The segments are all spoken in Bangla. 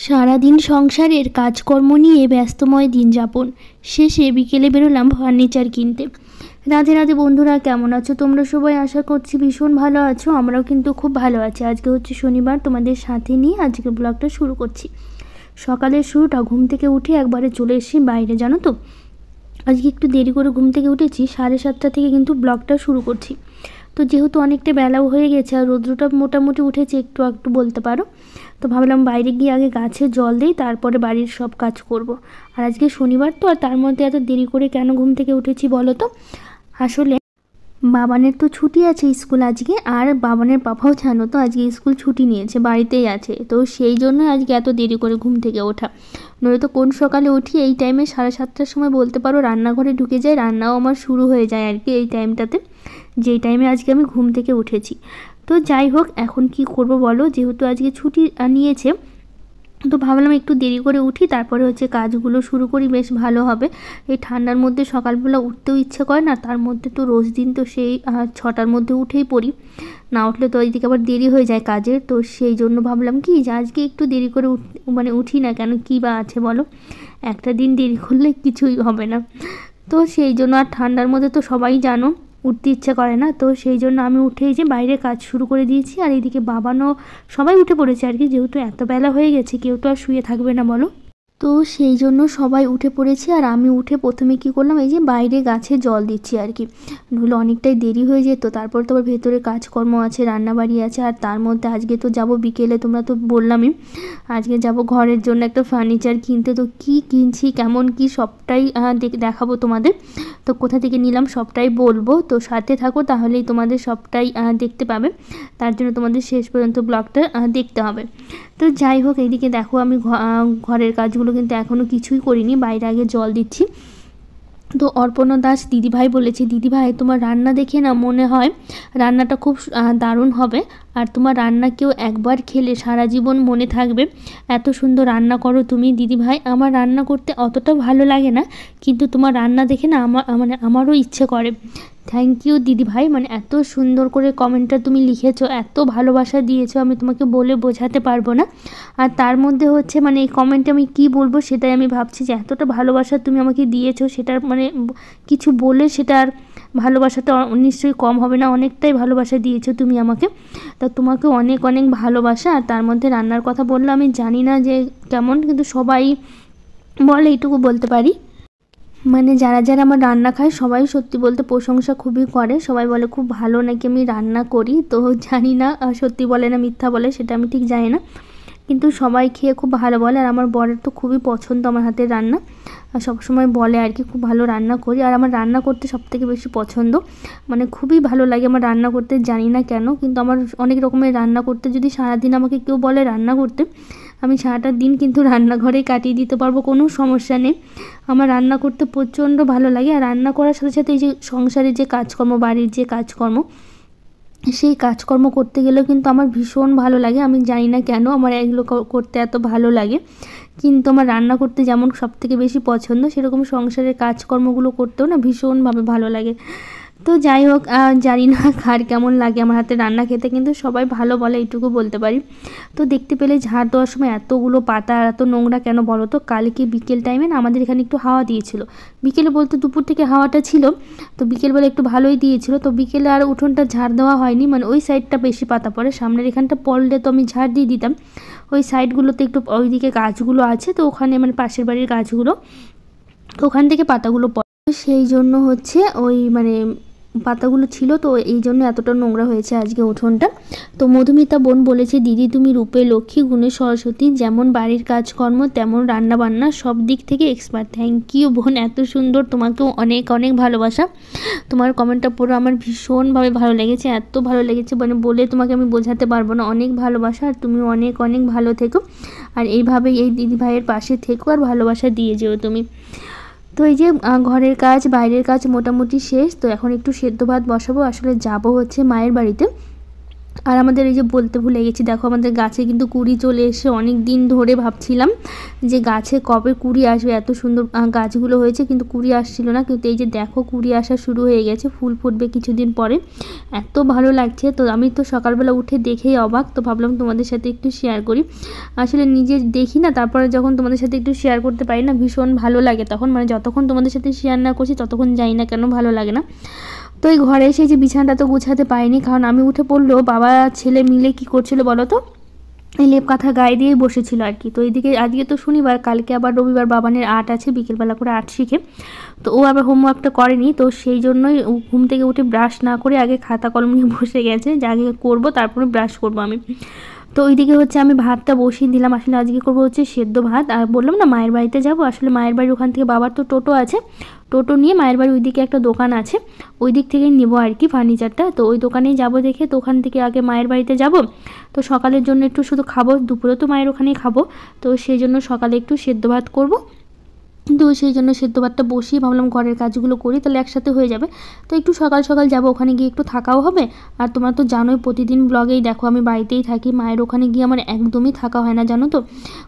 সারাদিন সংসারের কাজকর্ম নিয়ে ব্যস্তময় দিন যাপন শেষে বিকেলে বেরোলাম ফার্নিচার কিনতে। রাধে রাধে বন্ধুরা, কেমন আছো তোমরা সবাই? আশা করছি ভীষণ ভালো আছো। আমরাও কিন্তু খুব ভালো আছি। আজকে হচ্ছে শনিবার, তোমাদের সাথে নিয়ে আজকে ব্লগটা শুরু করছি। সকালের শুরুটা ঘুম থেকে উঠে একবারে চলে এসেছি বাইরে, জানো তো আজকে একটু দেরি করে ঘুম থেকে উঠেছি, 7:30 থেকে কিন্তু ব্লগটা শুরু করছি। তো যেহেতু অনেকটা বেলাও হয়ে গেছে আর রৌদ্রটা মোটামুটি উঠেছে একটু একটু বলতে পারো, তো ভাবলাম বাইরে গিয়ে আগে গাছে জল দিই, তারপরে বাড়ির সব কাজ করব। আর আজকে শনিবার তো, আর তার মধ্যে এত দেরি করে কেন ঘুম থেকে উঠেছি বলো তো? আসলে বাবানের তো ছুটি আছে স্কুল আজকে, আর বাবানের পাপাও জানো তো আজকে স্কুল ছুটি নিয়েছে, বাড়িতেই আছে। তো সেই জন্য আজকে এত দেরি করে ঘুম থেকে ওঠা। নয়তো কোন সকালে উঠি এই টাইমে 7:30টার সময় বলতে পারো রান্নাঘরে ঢুকে যায়, রান্নাও আমার শুরু হয়ে যায় আর কি এই টাইমটাতে, যেই টাইমে আজকে আমি ঘুম থেকে উঠেছি। তো যাই হোক, এখন কি করব বলো, যেহেতু আজকে ছুটি নিয়েছে, তো ভাবলাম একটু দেরি করে উঠি, তারপরে হচ্ছে কাজগুলো শুরু করি, বেশ ভালো হবে। এই ঠান্ডার মধ্যে সকালবেলা উঠতেও ইচ্ছে করে না, তার মধ্যে তো রোজ দিন তো সেই 6টার মধ্যে উঠেই পড়ি, না উঠলে তো এইদিকে আবার দেরি হয়ে যায় কাজের। তো সেই জন্য ভাবলাম কি যে আজকে একটু দেরি করে উঠি না কেন, কী বা আছে বলো, একটা দিন দেরি করলে কিছুই হবে না। তো সেই জন্য, আর ঠান্ডার মধ্যে তো সবাই জানো উঠতে ইচ্ছে করে না, তো সেই জন্য আমি উঠেই যে বাইরে কাজ শুরু করে দিয়েছি। আর এইদিকে বাবানও সবাই উঠে পড়েছে আর কি, যেহেতু এত বেলা হয়ে গেছে কেউ তো আর শুয়ে থাকবে না বলো। তো সেই জন্য সবাই উঠে পড়েছে, আর আমি উঠে প্রথমে কি করলাম, এই যে বাইরে গাছে জল দিচ্ছি আর কি, নইলে অনেকটাই দেরি হয়ে যেত। তারপর তো আবার ভেতরে কাজকর্ম আছে, রান্নাবাড়ি আছে, আর তার মধ্যে আজকে তো যাব বিকেলে, তোমরা তো বললামই আজকে যাব ঘরের জন্য একটা ফার্নিচার কিনতে। তো কি কিনছি, কেমন কি, সবটাই দেখাবো তোমাদের। তো কোথা থেকে নিলাম সবটাই বলবো, তো সাথে থাকো, তাহলেই তোমাদের সবটাই দেখতে পাবে। তার জন্য তোমাদের শেষ পর্যন্ত ব্লগটা দেখতে হবে। তো যাই হোক, এইদিকে দেখো আমি ঘরের কাজগুলো কিন্তু এখনও কিছুই করিনি, বাইরে আগে জল দিচ্ছি। তো অর্পণা দাস দিদিভাই বলেছে, দিদিভাই তোমার রান্না দেখে না মনে হয় রান্নাটা খুব দারুণ হবে, আর তোমার রান্না কেউ একবার খেলে সারা জীবন মনে থাকবে। এত সুন্দর রান্না করো তুমি দিদিভাই। আমার রান্না করতে অতটা ভালো লাগে না, কিন্তু তোমার রান্না দেখে না আমারও ইচ্ছে করে। থ্যাংক ইউ দিদিভাই, মানে এত সুন্দর করে কমেন্টটা তুমি লিখেছো, এত ভালোবাসা দিয়েছো, আমি তোমাকে বলে বোঝাতে পারবো না। আর তার মধ্যে হচ্ছে মানে এই কমেন্টে আমি কি বলবো সেটাই আমি ভাবছি, যে এতটা ভালোবাসা তুমি আমাকে দিয়েছো, সেটার মানে কিছু বলে সেটার ভালোবাসাটা নিশ্চয়ই কম হবে না, অনেকটাই ভালোবাসা দিয়েছো তুমি আমাকে। তা তোমাকে অনেক অনেক ভালোবাসা। আর তার মধ্যে রান্নার কথা বললো, আমি জানি না যে কেমন, কিন্তু সবাই বলে, এইটুকু বলতে পারি, মানে যারা যারা আমার রান্না খায় সবাই সত্যি বলতে প্রশংসা খুবই করে, সবাই বলে খুব ভালো নাকি আমি রান্না করি। তো জানি না সত্যি বলে না মিথ্যা বলে সেটা আমি ঠিক জানি না, কিন্তু সবাই খেয়ে খুব ভালো বলে। আর আমার বরের তো খুবই পছন্দ আমার হাতের রান্না, আর সবসময় বলে আর কি খুব ভালো রান্না করি। আর আমার রান্না করতে সবথেকে বেশি পছন্দ, মানে খুবই ভালো লাগে আমার রান্না করতে, জানি না কেন, কিন্তু আমার অনেক রকমের রান্না করতে, যদি সারাদিন আমাকে কেউ বলে রান্না করতে, আমি সারাটা দিন কিন্তু রান্নাঘরেই কাটিয়ে দিতে পারবো, কোনো সমস্যা নেই। আমার রান্না করতে প্রচণ্ড ভালো লাগে। আর রান্না করার সাথে সাথে এই যে সংসারের যে কাজকর্ম, বাড়ির যে কাজকর্ম, সেই কাজকর্ম করতে গেলেও কিন্তু আমার ভীষণ ভালো লাগে। আমি জানি না কেন আমার এগুলো করতে এত ভালো লাগে, কিন্তু আমার রান্না করতে যেমন সবথেকে বেশি পছন্দ, সেরকম সংসারের কাজকর্মগুলো করতেও না ভীষণভাবে ভালো লাগে। তো যাই হোক, জানি না কার কেমন লাগে আমার হাতে রান্না খেতে, কিন্তু সবাই ভালো বলে, এইটুকু বলতে পারি। তো দেখতে পেলে ঝাড় দেওয়ার সময় এতগুলো পাতা আর এত নোংরা কেন বলো তো? কালকে বিকেল টাইমে না আমাদের এখানে একটু হাওয়া দিয়েছিল, বিকেলে বলতে দুপুর থেকে হাওয়াটা ছিল, তো বিকেলবেলা একটু ভালোই দিয়েছিল। তো বিকেলে আর উঠোনটা ঝাড় দেওয়া হয়নি, মানে ওই সাইডটা বেশি পাতা পড়ে, সামনের এখানটা পড়লে তো আমি ঝাড় দিয়ে দিতাম, ওই সাইডগুলোতে একটু ওইদিকে গাছগুলো আছে, তো ওখানে মানে পাশের বাড়ির গাছগুলো, তো ওখান থেকে পাতাগুলো পড়ে, সেই জন্য হচ্ছে ওই মানে পাতাগুলো ছিল, তো এই জন্য এতটা নোংরা হয়েছে আজকে উঠোনটা। তো মধুমিতা বোন বলেছে, দিদি তুমি রূপে লক্ষ্মী, গুণে সরস্বতী, যেমন বাড়ির কাজকর্ম তেমন রান্না বান্না সব দিক থেকে এক্সপার্ট। থ্যাংক ইউ বোন, এত সুন্দর, তোমাকেও অনেক অনেক ভালোবাসা। তোমার কমেন্টটা পড়ে আমার ভীষণভাবে ভালো লেগেছে, এত ভালো লেগেছে মানে বলে তোমাকে আমি বোঝাতে পারবো না, অনেক ভালোবাসা। আর তুমি অনেক অনেক ভালো থেকো, আর এইভাবেই এই দিদি ভাইয়ের পাশে থেকো, আর ভালোবাসা দিয়ে যেও তুমি। তো এই যে ঘরের কাজ বাইরের কাজ মোটামুটি শেষ, তো এখন একটু সেদ্ধ ভাত বসাবো, আসলে যাব হচ্ছে মায়ের বাড়িতে, আর আমাদের এই যে বলতে ভুলে গেছি, দেখো আমাদের গাছে কিন্তু কুড়ি চলে এসে, অনেক দিন ধরে ভাবছিলাম যে গাছে কবে কুড়ি আসবে, এত সুন্দর গাছগুলো হয়েছে কিন্তু কুড়ি আসছিল না, কিন্তু এই যে দেখো কুড়ি আসা শুরু হয়ে গেছে, ফুল ফুটবে কিছুদিন পরে, এত ভালো লাগছে। তো আমি তো সকালবেলা উঠে দেখেই অবাক, তো ভাবলাম তোমাদের সাথে একটু শেয়ার করি। আসলে নিজে দেখি না, তারপরে যখন তোমাদের সাথে একটু শেয়ার করতে পারি না, ভীষণ ভালো লাগে তখন, মানে যতক্ষণ তোমাদের সাথে শেয়ার না করছি ততক্ষণ যাই না কেন ভালো লাগে না। তো এই ঘরে এসে যে বিছানাটা তো গুছাতে পারিনি, কারণ আমি উঠে পড়লেও বাবা ছেলে মিলে কি করছিল বলো তো, এই লেপ কাঁথা গায়ে দিয়েই বসেছিল আর কি। তো এইদিকে আজকে তো শনিবার, কালকে আবার রবিবার বাবানের আর্ট আছে, বিকেলবেলা করে আর্ট শিখে, তো ও আবার হোমওয়ার্কটা করেনি, তো সেই জন্যই ঘুম থেকে উঠে ব্রাশ না করে আগে খাতা কলম নিয়ে বসে গেছে যে আগে করবো তারপরে ব্রাশ করবো আমি। তো ওইদিকে হচ্ছে আমি ভাতটা বসিয়ে দিলাম, আসলে আজকে করবো হচ্ছে সেদ্ধ ভাত। আর বললাম না মায়ের বাড়িতে যাব, আসলে মায়ের বাড়ির ওখান থেকে বাবার তো টোটো আছে, টোটো নিয়ে মায়ের বাড়ির ওইদিকে একটা দোকান আছে, ওই দিক থেকেই নেবো আর কি ফার্নিচারটা, তো ওই দোকানেই যাবো দেখে, তো ওখান থেকে আগে মায়ের বাড়িতে যাব। তো সকালের জন্য একটু শুধু খাবো, দুপুরে তো মায়ের ওখানেই খাবো, তো সেই জন্য সকালে একটু সেদ্ধ ভাত করবো। তো সেই জন্য সেদ্ধ ভাতটা বসিয়ে ভাবলাম ঘরের কাজগুলো করি, তাহলে একসাথে হয়ে যাবে। তো একটু সকাল সকাল যাবো, ওখানে গিয়ে একটু থাকাও হবে। আর তোমরা তো জানোই প্রতিদিন ব্লগেই দেখো আমি বাড়িতেই থাকি, মায়ের ওখানে গিয়ে আমার একদমই থাকা হয় না জানো তো,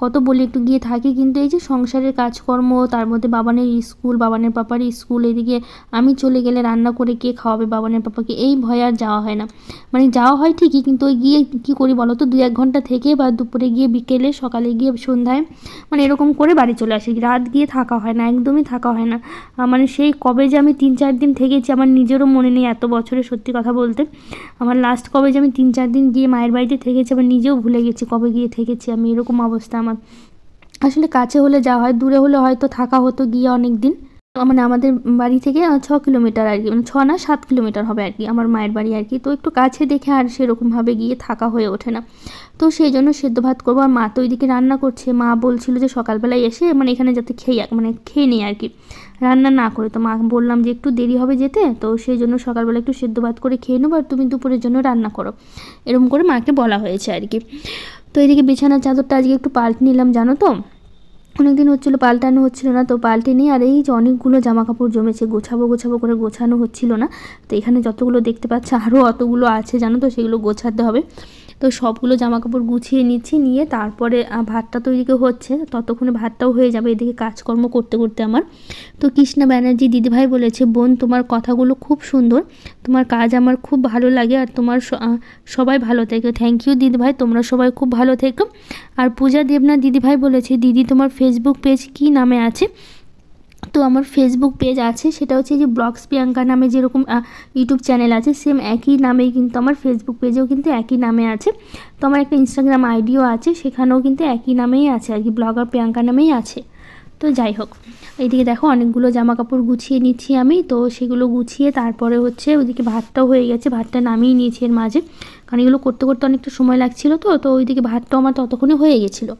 কত বলি একটু গিয়ে থাকি, কিন্তু এই যে সংসারের কাজকর্ম, তার মধ্যে বাবানের স্কুল, বাবানের পাপার স্কুল, এদিকে আমি চলে গেলে রান্না করে কে খাওয়াবে বাবানের পাপাকে, এই ভয়ে আর যাওয়া হয় না। মানে যাওয়া হয় ঠিকই, কিন্তু ওই গিয়ে কী করি বলো তো, 2-1 ঘন্টা থেকে বা দুপুরে গিয়ে বিকেলে, সকালে গিয়ে সন্ধ্যায়, মানে এরকম করে বাড়ি চলে আসি, রাত গিয়ে থাকা হয় না, একদমই থাকা হয় না। মানে সেই কবে যে আমি 3-4 দিন থেকেছি আমার নিজেরও মনে নেই, এত বছরে সত্যি কথা বলতে আমার লাস্ট কবে যে আমি 3-4 দিন গিয়ে মায়ের বাড়িতে থেকেছি আমার নিজেও ভুলে গেছি কবে গিয়ে থেকেছি আমি, এরকম অবস্থা আমার। আসলে কাছে হলে যাওয়া হয়, দূরে হলে হয়তো থাকা হতো গিয়ে অনেক দিন। মানে আমাদের বাড়ি থেকে 6 কিলোমিটার আর কি, মানে 6 না 7 কিলোমিটার হবে আর কি আমার মায়ের বাড়ি আর কি, তো একটু কাছে দেখে আর সেরকমভাবে গিয়ে থাকা হয়ে ওঠে না। তো সেই জন্য সেদ্ধ ভাত করবো, আর মা তো ওইদিকে রান্না করছে, মা বলছিল যে সকালবেলায় এসে মানে এখানে যাতে খেয়ে নিই আর কি, রান্না না করে। তো মা বললাম যে একটু দেরি হবে যেতে, তো সেই জন্য সকালবেলা একটু সেদ্ধ ভাত করে খেয়ে নেবো, আর তুমি দুপুরের জন্য রান্না করো, এরকম করে মাকে বলা হয়েছে আর কি। তো এদিকে বিছানার চাদরটা আজকে একটু পাল্টে নিলাম জানো তো, অনেকদিন হচ্ছিলো পাল্টানো হচ্ছিল না, তো পাল্টে নিই। আর এই যে অনেকগুলো জামা কাপড় জমেছে, গোছাবো গোছাবো করে গোছানো হচ্ছিল না, তো এখানে যতগুলো দেখতে পাচ্ছ আরও অতগুলো আছে জানো তো, সেগুলো গোছাতে হবে। তো সবগুলো জামা কাপড় গুছিয়ে নিচ্ছি, নিয়ে তারপরে ভাতটা তো এদিকে হচ্ছে, ততক্ষণে ভাতটাও হয়ে যাবে এদিকে কাজকর্ম করতে করতে আমার। তো কৃষ্ণা ব্যানার্জি দিদিভাই বলেছে, বোন তোমার কথাগুলো খুব সুন্দর, তোমার কাজ আমার খুব ভালো লাগে, আর তোমার সবাই ভালো থেকো। থ্যাংক ইউ দিদিভাই, তোমরা সবাই খুব ভালো থেকো। আর পূজা দেবনাথ দিদিভাই বলেছে, দিদি তোমার ফেসবুক পেজ কী নামে আছে? তো আমার ফেসবুক পেজ আছে, সেটা হচ্ছে যে ব্লগস প্রিয়াঙ্কা নামে যেরকম ইউটিউব চ্যানেল আছে, সেম একই নামেই কিন্তু আমার ফেসবুক পেজেও কিন্তু একই নামে আছে। তো আমার একটা ইনস্টাগ্রাম আইডিও আছে, সেখানেও কিন্তু একই নামেই আছে আর কি, ব্লগার প্রিয়াঙ্কা নামেই আছে। তো যাই হোক, এইদিকে দেখো অনেকগুলো জামা কাপড় গুছিয়ে নিচ্ছি আমি, তো সেগুলো গুছিয়ে তারপরে হচ্ছে ওইদিকে ভাতটাও হয়ে গেছে, ভাতটা নামিয়ে নিয়েছি এর মাঝে, কারণ এগুলো করতে করতে অনেকটা সময় লাগছিলো, তো ওইদিকে ভাতটাও আমার ততক্ষণে হয়ে গেছিলো।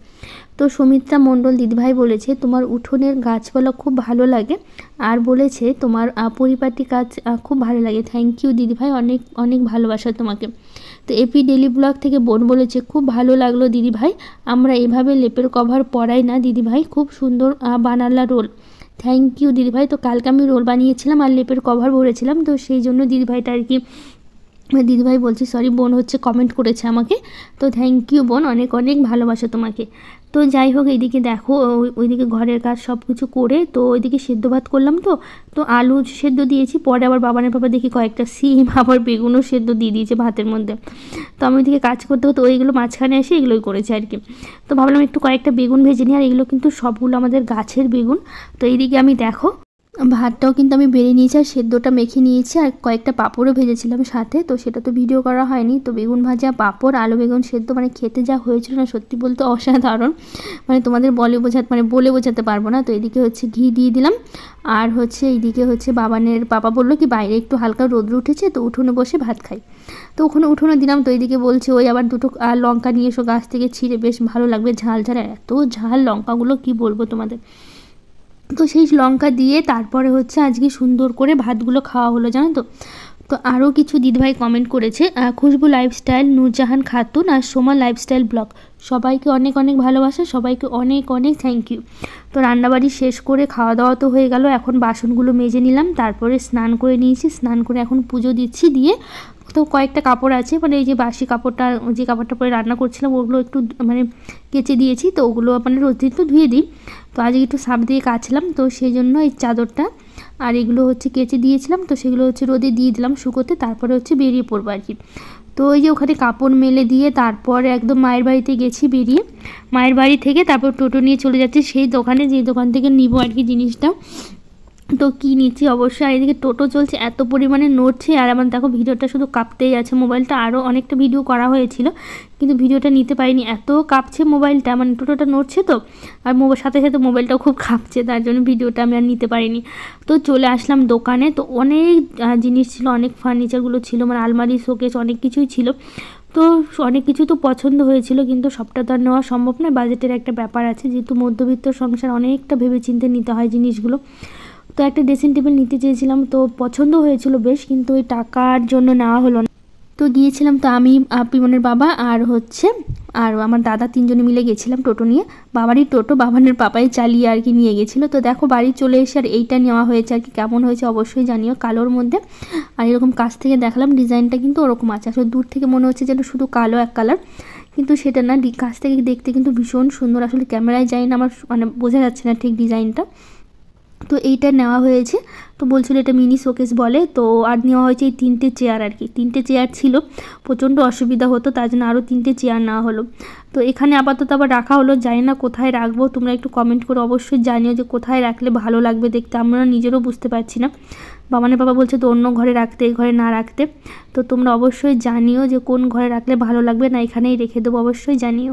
তো সুমিত্রা মণ্ডল দিদিভাই বলেছে, তোমার উঠোনের গাছপালা খুব ভালো লাগে, আর বলেছে তোমার পরিপাটি কাজ খুব ভালো লাগে। থ্যাংক ইউ দিদিভাই, অনেক অনেক ভালোবাসা তোমাকে। তো এপি ডেলি ব্লগ থেকে বোন বলেছে, খুব ভালো লাগলো দিদিভাই, আমরা এভাবে লেপের কভার পরাই না দিদিভাই, খুব সুন্দর বানালা রোল। থ্যাংক ইউ দিদিভাই। তো কালকে আমি রোল বানিয়েছিলাম আর লেপের কভার ভরেছিলাম, তো সেই জন্য দিদিভাইটা আর কি, দিদিভাই বলছি সরি, বোন হচ্ছে কমেন্ট করেছে আমাকে। তো থ্যাংক ইউ বোন, অনেক অনেক ভালোবাসা তোমাকে। তো যাই হোক, এইদিকে দেখো ওইদিকে ঘরের কাজ সব কিছু করে, তো ওইদিকে সেদ্ধ ভাত করলাম, তো আলু সেদ্ধ দিয়েছি, পরে আবার বাবানের পাপা দেখি কয়েকটা সিম আবার বেগুনও সেদ্ধ দিয়ে দিয়েছে ভাতের মধ্যে। তো আমি ওইদিকে কাজ করতে করতে ওইগুলো মাঝখানে এসে এগুলোই করেছি আর কি। তো ভাবলাম একটু কয়েকটা বেগুন ভেজে নিই, আর এগুলো কিন্তু সবগুলো আমাদের গাছের বেগুন। তো এইদিকে আমি দেখো ভাতটাও কিন্তু আমি বেড়ে নিয়েছি, আর সেদ্ধটা মেখে নিয়েছি, আর কয়েকটা পাঁপড়ও ভেজেছিলাম সাথে, তো সেটা তো ভিডিও করা হয়নি। তো বেগুন ভাজা, পাঁপড়, আলু বেগুন সেদ্ধ, মানে খেতে যা হয়েছিল না সত্যি বলতে অসাধারণ, মানে তোমাদের বলে বোঝাতে পারবো না। তো এদিকে হচ্ছে ঘি দিয়ে দিলাম, আর হচ্ছে এইদিকে হচ্ছে বাবানের পাপা বললো কি বাইরে একটু হালকা রোদ্র উঠেছে, তো উঠোনে বসে ভাত খাই, তো ওখানে উঠোনে দিলাম। তো এইদিকে বলছে ওই আবার দুটো লঙ্কা নিয়ে এসো গাছ থেকে ছিঁড়ে, বেশ ভালো লাগবে ঝাল ঝাল, এত ঝাল লঙ্কাগুলো কি বলবো তোমাদের। তো সেই লঙ্কা দিয়ে তারপরে হচ্ছে আজকে সুন্দর করে ভাতগুলো খাওয়া হলো জানো তো। তো আরও কিছু দিদিভাই কমেন্ট করেছে, খুশবু লাইফস্টাইল, নূরজাহান খাতুন আর সোমা লাইফস্টাইল ব্লগ, সবাইকে অনেক অনেক ভালোবাসা, সবাইকে অনেক অনেক থ্যাংক ইউ। তো রান্নাবাড়ি শেষ করে খাওয়া দাওয়া তো হয়ে গেল, এখন বাসনগুলো মেজে নিলাম, তারপরে স্নান করে নিয়েছি, স্নান করে এখন পুজো দিচ্ছি। দিয়ে তো কয়েকটা কাপড় আছে, মানে এই যে বাসি কাপড়টা, যে কাপড়টা পরে রান্না করছিলাম ওগুলো একটু মানে কেচে দিয়েছি, তো ওগুলো মানে রোজ দিন তো ধুয়ে দিই, তো আজকে একটু সার্ফ দিয়ে কাচলাম, তো সেই জন্য এই চাদরটা আর এগুলো হচ্ছে কেচে দিয়েছিলাম, তো সেগুলো হচ্ছে রোদে দিয়ে দিলাম শুকোতে, তারপরে হচ্ছে বেরিয়ে পড়বো আর কি। তো ওই যে ওখানে কাপড় মেলে দিয়ে তারপরে একদম মায়ের বাড়িতে গেছি, বেরিয়ে মায়ের বাড়ি থেকে তারপর টোটো নিয়ে চলে যাচ্ছি সেই দোকানে, যে দোকান থেকে নিবো আর কি জিনিসটা। তো কী নিচ্ছি অবশ্যই, আর এদিকে টোটো চলছে, এত পরিমাণে নড়ছে, আর আমার দেখো ভিডিওটা শুধু কাঁপতেই আছে, মোবাইলটা আরও অনেকটা ভিডিও করা হয়েছিল কিন্তু ভিডিওটা নিতে পারিনি, এত কাঁপছে মোবাইলটা, মানে টোটোটা নড়ছে তো, আর সাথে সাথে মোবাইলটাও খুব কাঁপছে, তার জন্য ভিডিওটা আমি আর নিতে পারিনি। তো চলে আসলাম দোকানে, তো অনেক জিনিস ছিল, অনেক ফার্নিচারগুলো ছিল, মানে আলমারি, শোকেস, অনেক কিছুই ছিল। তো অনেক কিছু তো পছন্দ হয়েছিল, কিন্তু সবটা তো আর নেওয়া সম্ভব নয়, বাজেটের একটা ব্যাপার আছে, যেহেতু মধ্যবিত্ত সংসার, অনেকটা ভেবেচিন্তে নিতে হয় জিনিসগুলো। তো একটা ড্রেসিং টেবিল নিতে চেয়েছিলাম, তো পছন্দ হয়েছিল বেশ, কিন্তু ওই টাকার জন্য নেওয়া হলো না। তো গিয়েছিলাম, তো আমি, পিমনের বাবা আর হচ্ছে আর আমার দাদা, তিনজনে মিলে গেছিলাম টোটো নিয়ে, বাবারই টোটো, বাবানের পাপাই চালিয়ে আর কি নিয়ে গেছিলো। তো দেখো বাড়ি চলে এসে আর এইটা নেওয়া হয়েছে আর কি, কেমন হয়েছে অবশ্যই জানিও, কালোর মধ্যে, আর এরকম কাছ থেকে দেখালাম ডিজাইনটা কিন্তু ওরকম আছে, আসলে দূর থেকে মনে হচ্ছে যেন শুধু কালো এক কালার, কিন্তু সেটা না, কাছ থেকে দেখতে কিন্তু ভীষণ সুন্দর, আসলে ক্যামেরায় যাই না, আমার মানে বোঝা যাচ্ছে না ঠিক ডিজাইনটা। তো এইটা নেওয়া হয়েছে, তো বলছিল এটা মিনি শোকেস বলে, তো আর নেওয়া হয়েছে এই 3টে চেয়ার আর কি, 3টে চেয়ার ছিল, প্রচণ্ড অসুবিধা হতো, তার জন্য আরও 3টে চেয়ার নেওয়া হলো। তো এখানে আপাতত আবার রাখা হলো, জানি না কোথায় রাখবো, তোমরা একটু কমেন্ট করে অবশ্যই জানিও যে কোথায় রাখলে ভালো লাগবে দেখতে, আমরা নিজেরও বুঝতে পারছি না। বাবানের বাবা বলছে তো অন্য ঘরে রাখতে, এই ঘরে না রাখতে, তো তোমরা অবশ্যই জানিও যে কোন ঘরে রাখলে ভালো লাগবে, না এখানেই রেখে দেবো, অবশ্যই জানিও।